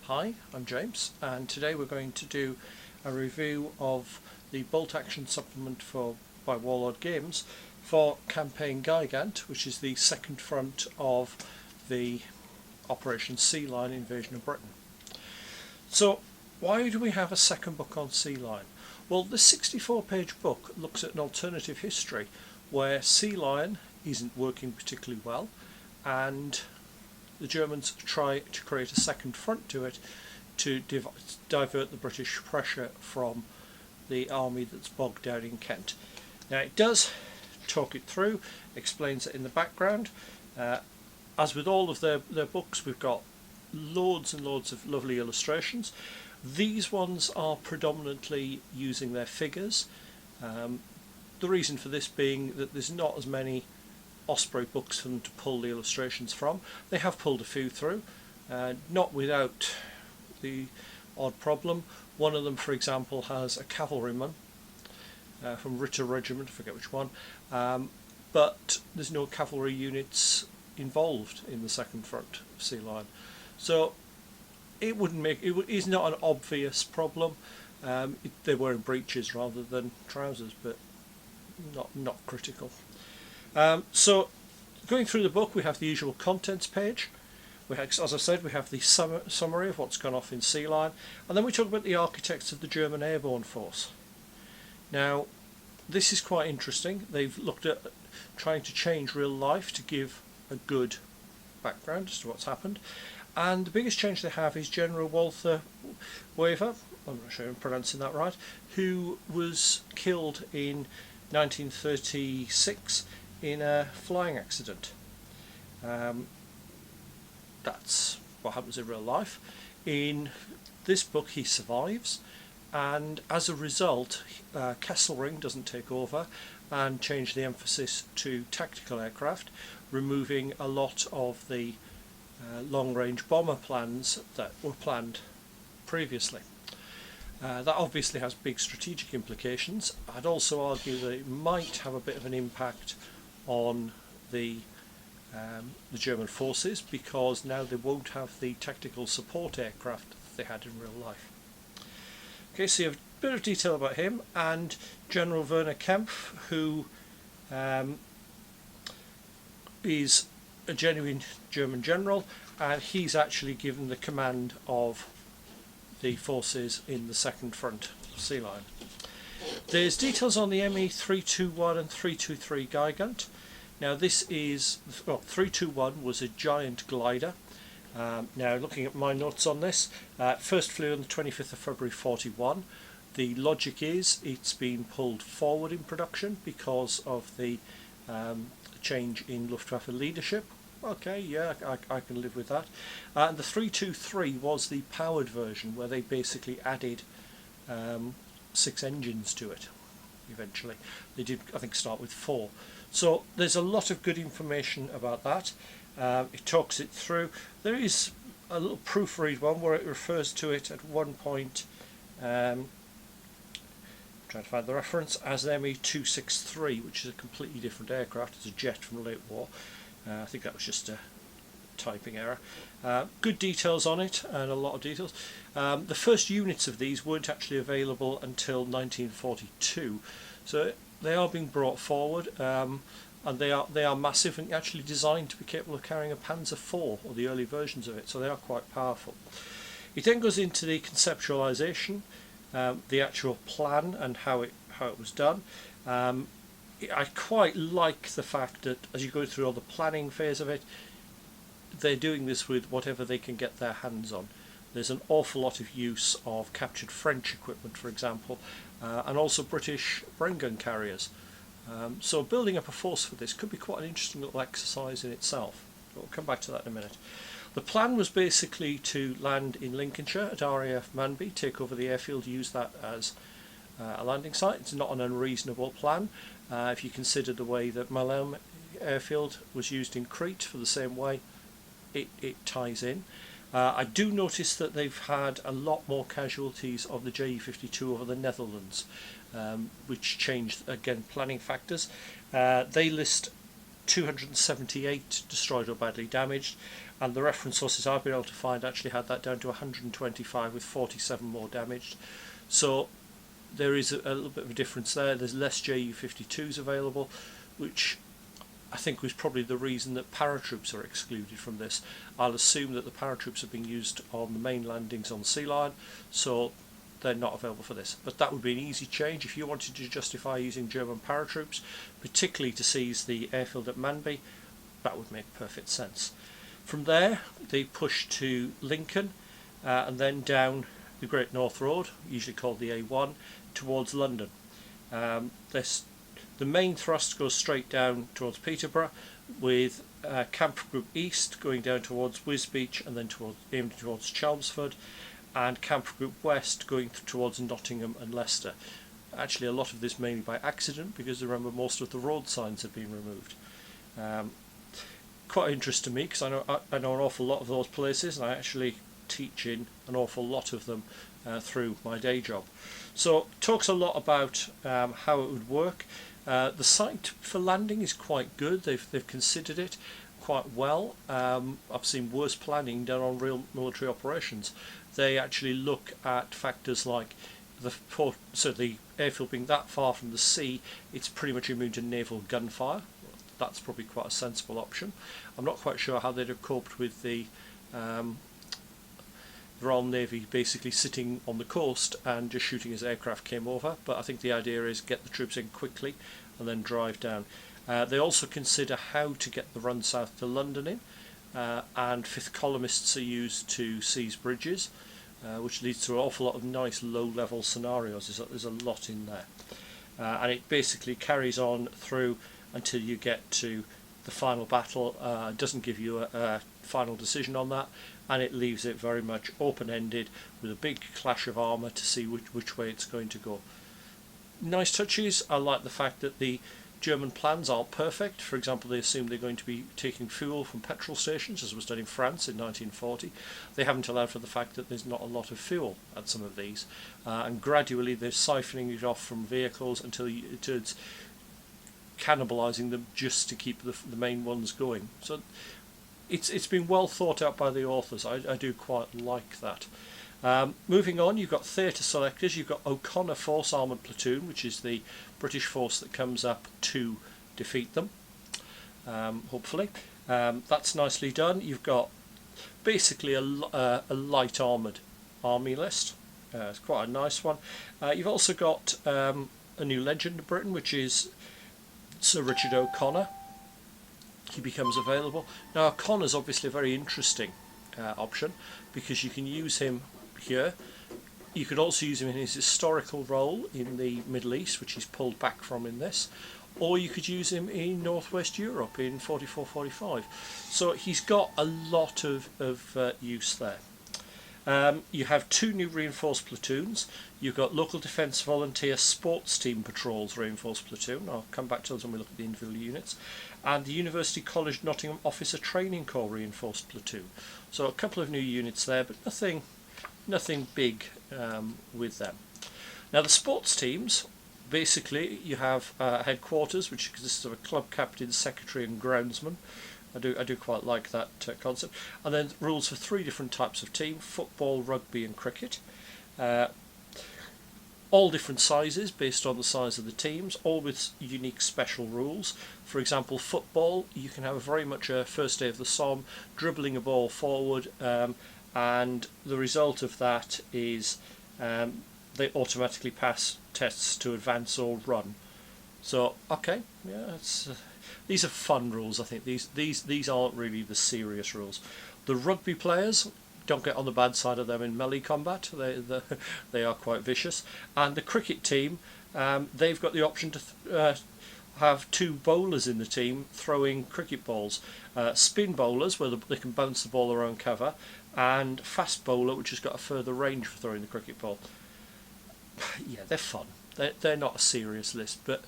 Hi, I'm James, and today we're going to do a review of the bolt action supplement by Warlord Games for campaign Gigant, which is the second front of the Operation Sealion invasion of Britain. So why do we have a second book on Sealion? Well, this 64-page book looks at an alternative history where Sealion isn't working particularly well, and the Germans try to create a second front to it to divert the British pressure from the army that's bogged down in Kent. Now it does talk it through, explains it in the background. As with all of their books, we've got loads and loads of lovely illustrations. These ones are predominantly using their figures. The reason for this being that there's not as many Osprey books for them to pull the illustrations from. They have pulled a few through, not without the odd problem. One of them, for example, has a cavalryman from Ritter Regiment, I forget which one, but there's no cavalry units involved in the second front of Sealion. So it wouldn't make it is not an obvious problem. They were in breeches rather than trousers, but not critical. So going through the book, we have the usual contents page. As I said, we have the summary of what's gone off in Sealion, and then we talk about the architects of the German airborne force. Now this is quite interesting. They've looked at trying to change real life to give a good background as to what's happened, and the biggest change they have is General Walter Wever, I'm not sure I'm pronouncing that right, who was killed in 1936 in a flying accident. That's what happens in real life. In this book he survives, and as a result Kesselring doesn't take over and change the emphasis to tactical aircraft, removing a lot of the long-range bomber plans that were planned previously. That obviously has big strategic implications. I'd also argue that it might have a bit of an impact on the German forces, because now they won't have the tactical support aircraft that they had in real life. Okay, so you have a bit of detail about him, and General Werner Kempf, who is a genuine German general, and he's actually given the command of the forces in the second front of Sealion. There's details on the ME 321 and 323 Gigant. Now this is, well, 321 was a giant glider. Now looking at my notes on this, first flew on the 25th of February 41. The logic is it's been pulled forward in production because of the change in Luftwaffe leadership. Okay, yeah, I can live with that. And the 323 was the powered version, where they basically added 6 engines to it. Eventually they did, I think, start with 4. So there's a lot of good information about that. It talks it through. There is a little proofread one where it refers to it at one point, trying to find the reference, as an ME-263, which is a completely different aircraft. It's a jet from the late war. I think that was just a typing error. Good details on it, and a lot of details. The first units of these weren't actually available until 1942, so they are being brought forward, and they are massive and actually designed to be capable of carrying a Panzer IV, or the early versions of it, so they are quite powerful. It then goes into the conceptualization, the actual plan and how it was done. I quite like the fact that as you go through all the planning phase of it, they're doing this with whatever they can get their hands on. There's an awful lot of use of captured French equipment, for example, and also British brain gun carriers. So building up a force for this could be quite an interesting little exercise in itself. We'll come back to that in a minute. The plan was basically to land in Lincolnshire at RAF Manby, take over the airfield, use that as a landing site. It's not an unreasonable plan if you consider the way that Malm airfield was used in Crete. For the same way it ties in. I do notice that they've had a lot more casualties of the JE-52 over the Netherlands, which changed, again, planning factors. They list 278 destroyed or badly damaged, and the reference sources I've been able to find actually had that down to 125 with 47 more damaged. So there is a little bit of a difference there. There's less Ju-52s available, which I think was probably the reason that paratroops are excluded from this. I'll assume that the paratroops are being used on the main landings on Sealion, so they're not available for this. But that would be an easy change if you wanted to justify using German paratroops, particularly to seize the airfield at Manby. That would make perfect sense. From there they push to Lincoln and then down the Great North Road, usually called the A1, towards London. The main thrust goes straight down towards Peterborough, with Camp Group East going down towards Wisbech and then aimed towards Chelmsford, and Camp Group West going towards Nottingham and Leicester. Actually, a lot of this mainly by accident, because remember, most of the road signs have been removed. Quite interesting to me, because I know an awful lot of those places, and I actually teach in an awful lot of them through my day job. So talks a lot about how it would work. The site for landing is quite good. They've considered it quite well. I've seen worse planning done on real military operations. They actually look at factors like the airfield being that far from the sea, it's pretty much immune to naval gunfire. That's probably quite a sensible option. I'm not quite sure how they'd have coped with the Royal Navy basically sitting on the coast and just shooting as aircraft came over, but I think the idea is get the troops in quickly and then drive down. They also consider how to get the run south to London in, and 5th columnists are used to seize bridges, which leads to an awful lot of nice low-level scenarios. There's a lot in there, and it basically carries on through until you get to the final battle. It doesn't give you a final decision on that, and it leaves it very much open-ended with a big clash of armour to see which way it's going to go. Nice touches. I like the fact that the German plans aren't perfect. For example, they assume they're going to be taking fuel from petrol stations, as was done in France in 1940. They haven't allowed for the fact that there's not a lot of fuel at some of these, and gradually they're siphoning it off from vehicles until it's cannibalising them just to keep the main ones going. So it's been well thought out by the authors. I do quite like that. Moving on, you've got theatre selectors. You've got O'Connor Force Armoured Platoon, which is the British force that comes up to defeat them, hopefully. That's nicely done. You've got basically a light armoured army list. It's quite a nice one. You've also got a new legend of Britain, which is Sir Richard O'Connor. He becomes available. Now, O'Connor's obviously a very interesting option, because you can use him here. You could also use him in his historical role in the Middle East, which he's pulled back from in this, or you could use him in Northwest Europe in 44-45. So he's got a lot of use there. You have 2 new reinforced platoons. You've got Local Defence Volunteer Sports Team Patrols reinforced platoon. I'll come back to those when we look at the individual units. And the University College Nottingham Officer Training Corps reinforced platoon. So a couple of new units there, but nothing big with them. Now the sports teams, basically you have headquarters, which consists of a club captain, secretary and groundsman. I do quite like that concept. And then rules for 3 different types of team: football, rugby and cricket. All different sizes based on the size of the teams, all with unique special rules. For example, football, you can have very much a first day of the Somme, dribbling a ball forward, and the result of that is they automatically pass tests to advance or run. So, okay, yeah, these are fun rules. I think these aren't really the serious rules. The rugby players, don't get on the bad side of them in melee combat. They are quite vicious. And the cricket team, they've got the option to have 2 bowlers in the team throwing cricket balls. Spin bowlers, where they can bounce the ball around cover, and fast bowler, which has got a further range for throwing the cricket ball. Yeah, they're fun. They're not a serious list, but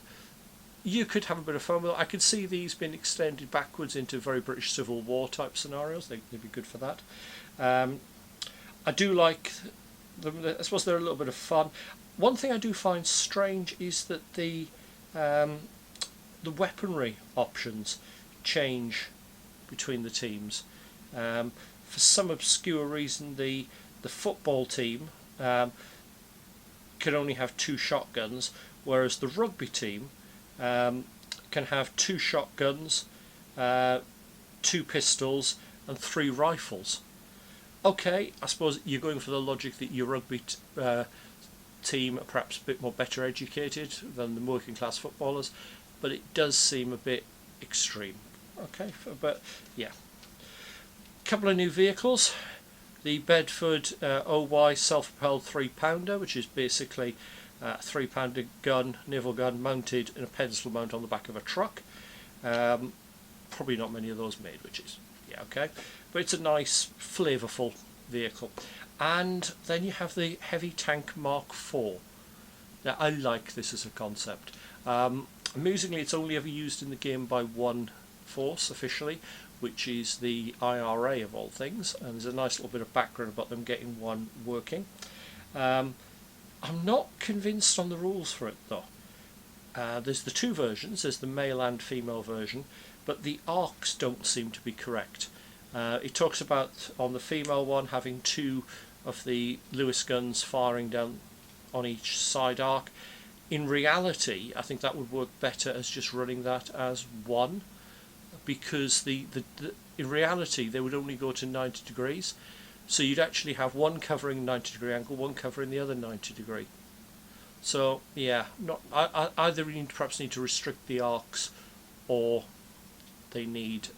you could have a bit of fun with it. I could see these being extended backwards into very British Civil War type scenarios. They'd be good for that. I do like them. I suppose they're a little bit of fun. One thing I do find strange is that the weaponry options change between the teams. For some obscure reason, the football team can only have 2 shotguns, whereas the rugby team can have 2 shotguns, 2 pistols, and 3 rifles. Okay, I suppose you're going for the logic that your rugby team are perhaps a bit more better educated than the working class footballers, but it does seem a bit extreme. Okay, but yeah. Couple of new vehicles. The Bedford OY self-propelled 3-pounder, which is basically a 3-pounder gun, naval gun, mounted in a pedestal mount on the back of a truck. Probably not many of those made, which is, yeah, okay. But it's a nice, flavourful vehicle. And then you have the Heavy Tank Mark IV. Now, I like this as a concept. Amusingly, it's only ever used in the game by one force officially, which is the IRA of all things, and there's a nice little bit of background about them getting one working. I'm not convinced on the rules for it though. There's the 2 versions, there's the male and female version, but the arcs don't seem to be correct. It talks about on the female one having 2 of the Lewis guns firing down on each side arc. In reality, I think that would work better as just running that as one, because in reality they would only go to 90 degrees, so you'd actually have one covering 90-degree angle, one covering the other 90-degree. So yeah, either you perhaps need to restrict the arcs, or they need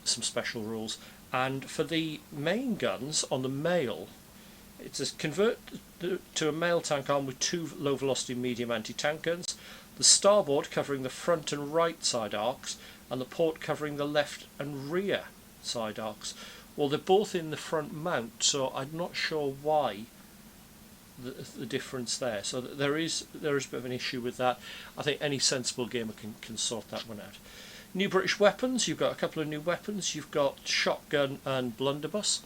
some special rules. And for the main guns on the male, it says convert to a male tank arm with 2 low velocity medium anti-tank guns, the starboard covering the front and right side arcs, and the port covering the left and rear side arcs. Well, they're both in the front mount, so I'm not sure why the difference there. So there is a bit of an issue with that. I think any sensible gamer can sort that one out. New British weapons. You've got a couple of new weapons. You've got shotgun and blunderbuss.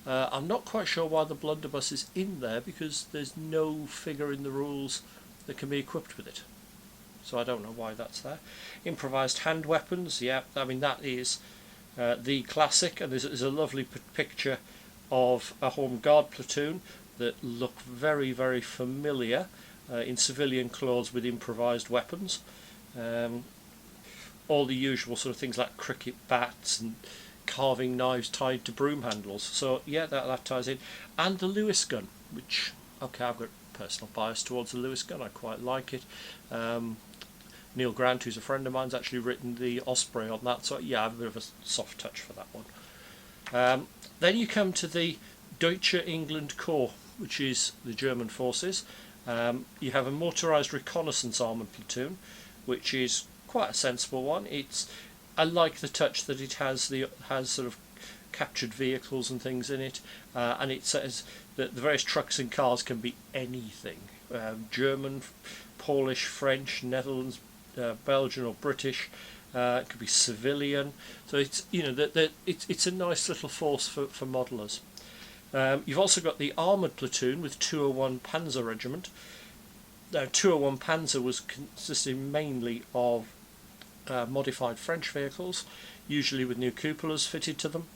I'm not quite sure why the blunderbuss is in there, because there's no figure in the rules that can be equipped with it. So I don't know why that's there. Improvised hand weapons, yeah, I mean that is the classic, and there's a lovely picture of a Home Guard platoon that look very, very familiar in civilian clothes with improvised weapons. All the usual sort of things like cricket bats and carving knives tied to broom handles. So yeah, that ties in. And the Lewis gun, which, okay, I've got personal bias towards the Lewis gun, I quite like it. Neil Grant, who's a friend of mine, has actually written the Osprey on that, so yeah, I have a bit of a soft touch for that one. Then you come to the Deutsche England Corps, which is the German forces. You have a motorised reconnaissance armoured platoon, which is quite a sensible one. I like the touch that it has sort of captured vehicles and things in it, and it says that the various trucks and cars can be anything: German, Polish, French, Netherlands, Belgian or British. It could be civilian. So it's, you know, it's a nice little force for modelers. You've also got the armoured platoon with 201 Panzer Regiment. Now, 201 Panzer was consisting mainly of modified French vehicles, usually with new cupolas fitted to them.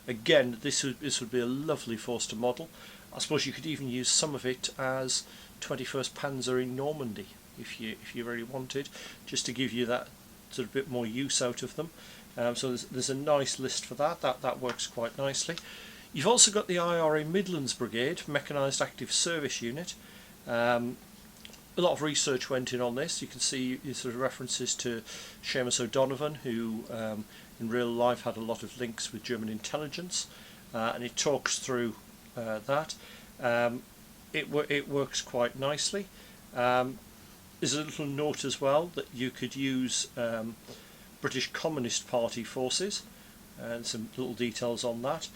Again, this would be a lovely force to model. I suppose you could even use some of it as 21st Panzer in Normandy, if you really wanted, just to give you that sort of bit more use out of them. So there's a nice list for that. That works quite nicely. You've also got the IRA Midlands Brigade, Mechanised Active Service Unit. A lot of research went in on this. You can see sort of references to Seamus O'Donovan, who in real life had a lot of links with German intelligence, and it talks through that. It works quite nicely. There's a little note as well that you could use British Communist Party forces, and some little details on that.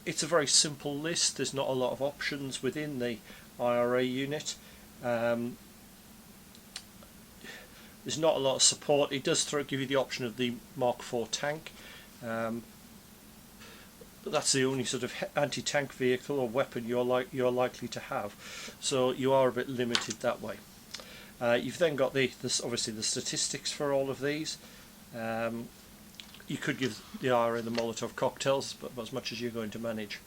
It's a very simple list. There's not a lot of options within the IRA unit. There's not a lot of support. It does give you the option of the Mark IV tank. But that's the only sort of anti-tank vehicle or weapon you're likely to have. So you are a bit limited that way. You've then got obviously the statistics for all of these. you could give the IRA the Molotov cocktails, but as much as you're going to manage.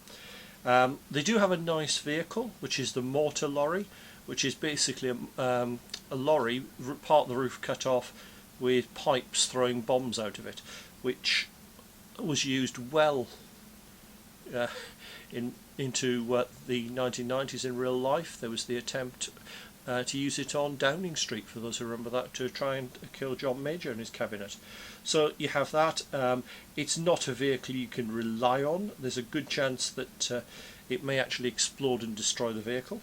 They do have a nice vehicle, which is the mortar lorry, which is basically a lorry, part of the roof cut off, with pipes throwing bombs out of it, which was used well into the 1990s in real life. There was the attempt to use it on Downing Street, for those who remember that, to try and kill John Major and his cabinet. So you have that. It's not a vehicle you can rely on. There's a good chance that it may actually explode and destroy the vehicle.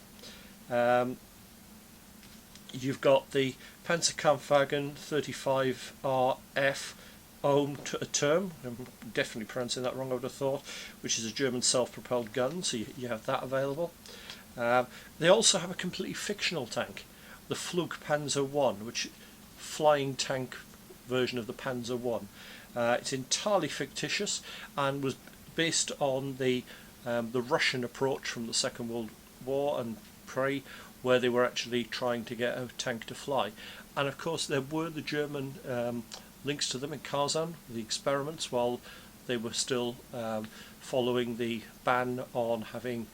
You've got the Panzerkampfwagen 35RF Ohm a term, I'm definitely pronouncing that wrong, I would have thought, which is a German self-propelled gun, so you have that available. They also have a completely fictional tank, the Flugpanzer 1, which flying tank version of the Panzer 1. It's entirely fictitious and was based on the Russian approach from the Second World War and pre, where they were actually trying to get a tank to fly. And of course there were the German links to them in Kazan, the experiments, while they were still following the ban on having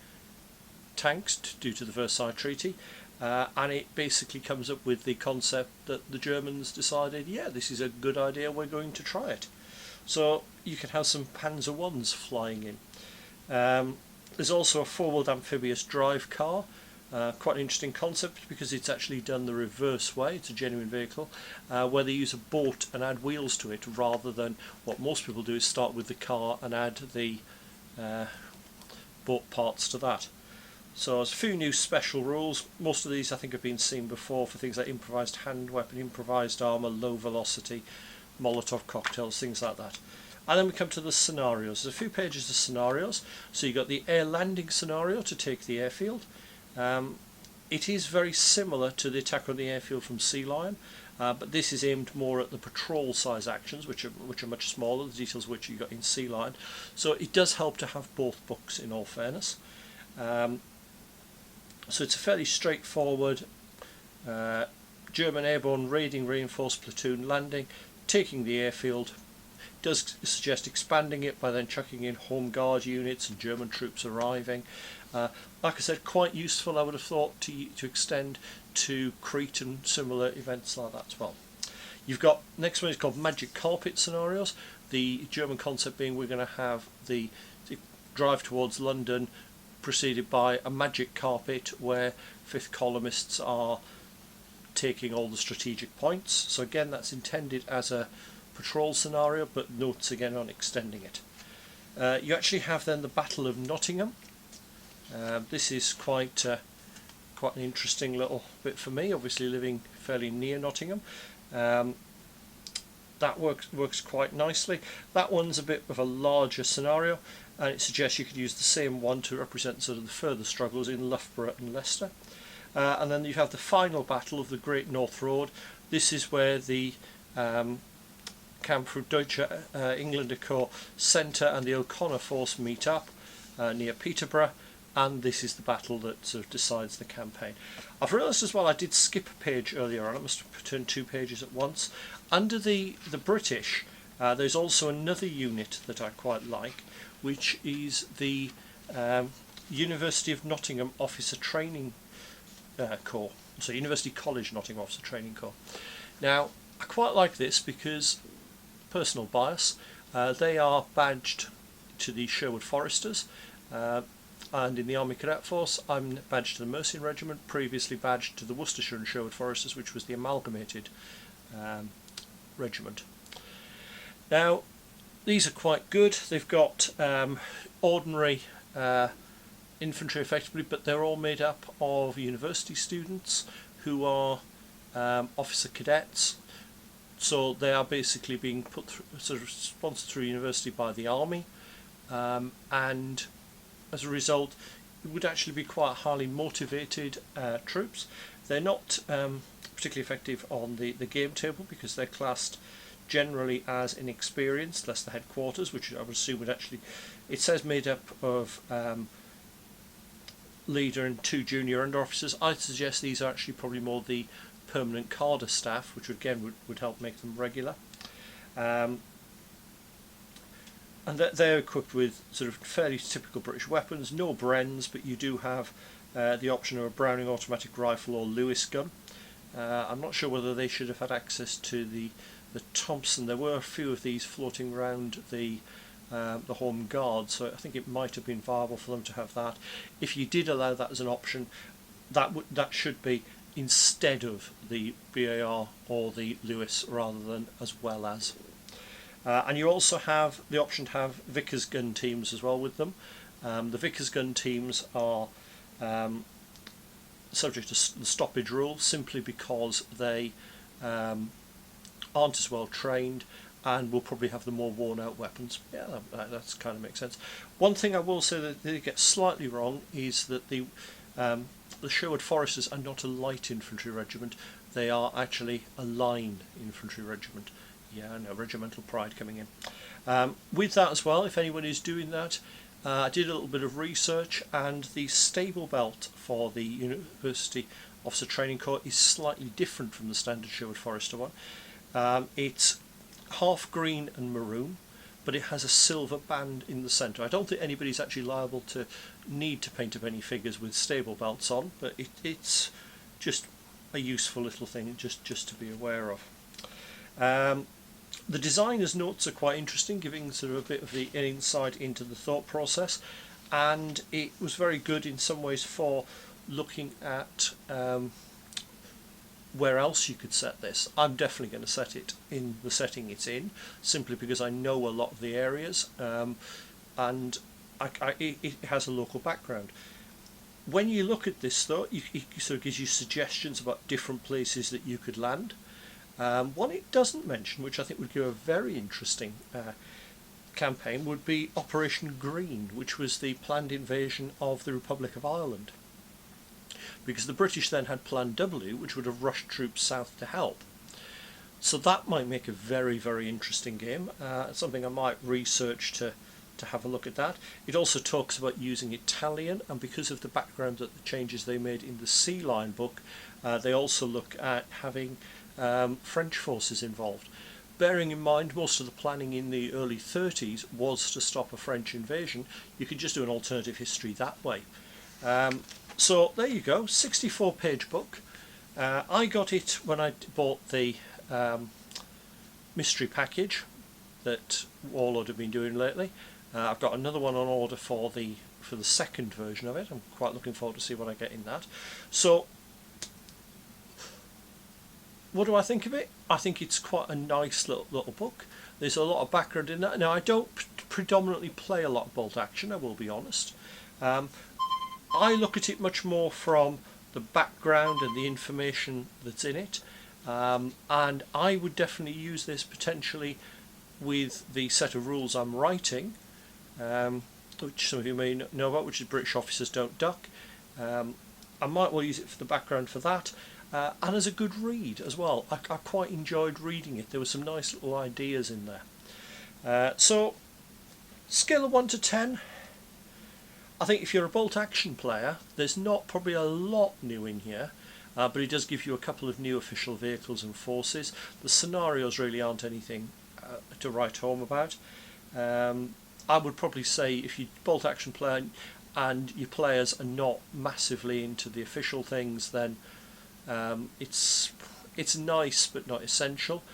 tanks due to the Versailles Treaty, and it basically comes up with the concept that the Germans decided, yeah, this is a good idea, we're going to try it. So you can have some Panzer 1s flying in. There's also a four-wheeled amphibious drive car. Quite an interesting concept because it's actually done the reverse way. It's a genuine vehicle where they use a boat and add wheels to it, rather than what most people do is start with the car and add the boat parts to that. So there's a few new special rules. Most of these I think have been seen before, for things like improvised hand weapon, improvised armour, low velocity, Molotov cocktails, things like that. And then we come to the scenarios. There's a few pages of scenarios. So you've got the air landing scenario to take the airfield. It is very similar to the attack on the airfield from Sealion, but this is aimed more at the patrol size actions, which are much smaller, the details of which you got in Sealion. So it does help to have both books, in all fairness. So it's a fairly straightforward German airborne raiding reinforced platoon landing, taking the airfield. It does suggest expanding it by then chucking in Home Guard units and German troops arriving. Like I said, quite useful, I would have thought, to extend to Crete and similar events like that as well. You've got, next one is called Magic Carpet Scenarios. The German concept being we're going to have the drive towards London preceded by a magic carpet where fifth columnists are taking all the strategic points. So again, that's intended as a patrol scenario, but notes again on extending it. You actually have then the Battle of Nottingham. This is quite an interesting little bit for me, obviously living fairly near Nottingham. That works quite nicely. That one's a bit of a larger scenario, and it suggests you could use the same one to represent sort of the further struggles in Loughborough and Leicester. And then you have the final battle of the Great North Road. This is where the Kampf Deutsche Engländer Korps Centre and the O'Connor Force meet up near Peterborough, and this is the battle that sort of decides the campaign. I've realised as well I did skip a page earlier on. I must have turned 2 pages at once. Under the British, there's also another unit that I quite like, which is the University of Nottingham Officer Training Corps. So University College Nottingham Officer Training Corps. Now, I quite like this because, personal bias, they are badged to the Sherwood Foresters, and in the Army Cadet Force I'm badged to the Mercian Regiment, previously badged to the Worcestershire and Sherwood Foresters, which was the amalgamated regiment. Now, these are quite good. They've got ordinary infantry effectively, but they're all made up of university students who are officer cadets. So they are basically being put through, sort of sponsored through university by the army, and as a result, it would actually be quite highly motivated troops. They're not particularly effective on the game table because they're classed generally as inexperienced, less the headquarters, which I would assume would actually, it says made up of leader and 2 junior under officers. I'd suggest these are actually probably more the permanent cadre staff, which again would help make them regular. and they're equipped with sort of fairly typical British weapons, no Brens, but you do have the option of a Browning automatic rifle or Lewis gun. I'm not sure whether they should have had access to the Thompson. There were a few of these floating around the Home Guard, so I think it might have been viable for them to have that. If you did allow that as an option, that should be instead of the BAR or the Lewis rather than as well as. And you also have the option to have Vickers gun teams as well with them. The Vickers gun teams are subject to the stoppage rule simply because they aren't as well trained and will probably have the more worn out weapons. Yeah, that kind of makes sense. One thing I will say that they get slightly wrong is that the Sherwood Foresters are not a light infantry regiment, they are actually a line infantry regiment. Yeah, I know, regimental pride coming in. With that as well, if anyone is doing that, I did a little bit of research, and the stable belt for the University Officer Training Corps is slightly different from the standard Sherwood Forester one. It's half green and maroon, but it has a silver band in the centre. I don't think anybody's actually liable to need to paint up any figures with stable belts on, but it's just a useful little thing just to be aware of. The designer's notes are quite interesting, giving sort of a bit of an insight into the thought process, and it was very good in some ways for looking at where else you could set this. I'm definitely going to set it in the setting it's in, simply because I know a lot of the areas, and it has a local background. When you look at this though, it sort of gives you suggestions about different places that you could land. One it doesn't mention, which I think would give a very interesting campaign, would be Operation Green, which was the planned invasion of the Republic of Ireland. Because the British then had Plan W, which would have rushed troops south to help. So that might make a very, very interesting game. Something I might research to have a look at that. It also talks about using Italian, and because of the background that the changes they made in the Sealion book, they also look at having French forces involved. Bearing in mind most of the planning in the early 30s was to stop a French invasion, you could just do an alternative history that way. So there you go, 64-page book. I got it when I bought the mystery package that Warlord have been doing lately. I've got another one on order for the second version of it. I'm quite looking forward to see what I get in that. So what do I think of it? I think it's quite a nice little book. There's a lot of background in that. Now, I don't predominantly play a lot of bolt action, I will be honest. I look at it much more from the background and the information that's in it, and I would definitely use this potentially with the set of rules I'm writing, which some of you may know about, which is British Officers Don't Duck. I might well use it for the background for that, and as a good read as well. I quite enjoyed reading it. There were some nice little ideas in there. So, scale of 1 to 10. I think if you're a bolt action player, there's not probably a lot new in here, but it does give you a couple of new official vehicles and forces. The scenarios really aren't anything to write home about. I would probably say if you're a bolt action player and your players are not massively into the official things, then it's nice but not essential.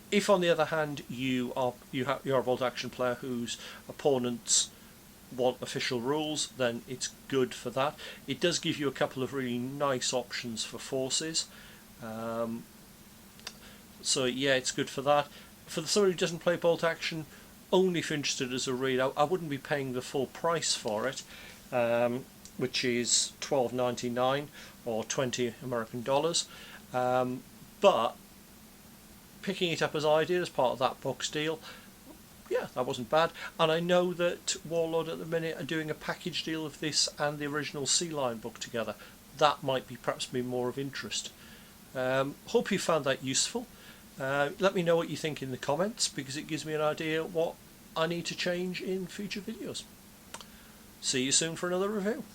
If on the other hand you're a bolt action player whose opponents want official rules, then it's good for that. It does give you a couple of really nice options for forces, so yeah, it's good for that. For somebody who doesn't play bolt action, only if interested as a read, I wouldn't be paying the full price for it, which is $12.99 or $20 American dollars, but picking it up as I did as part of that box deal, yeah, that wasn't bad. And I know that Warlord at the minute are doing a package deal of this and the original Sealion book together. That might perhaps be more of interest. Hope you found that useful. Let me know what you think in the comments, because it gives me an idea what I need to change in future videos. See you soon for another review.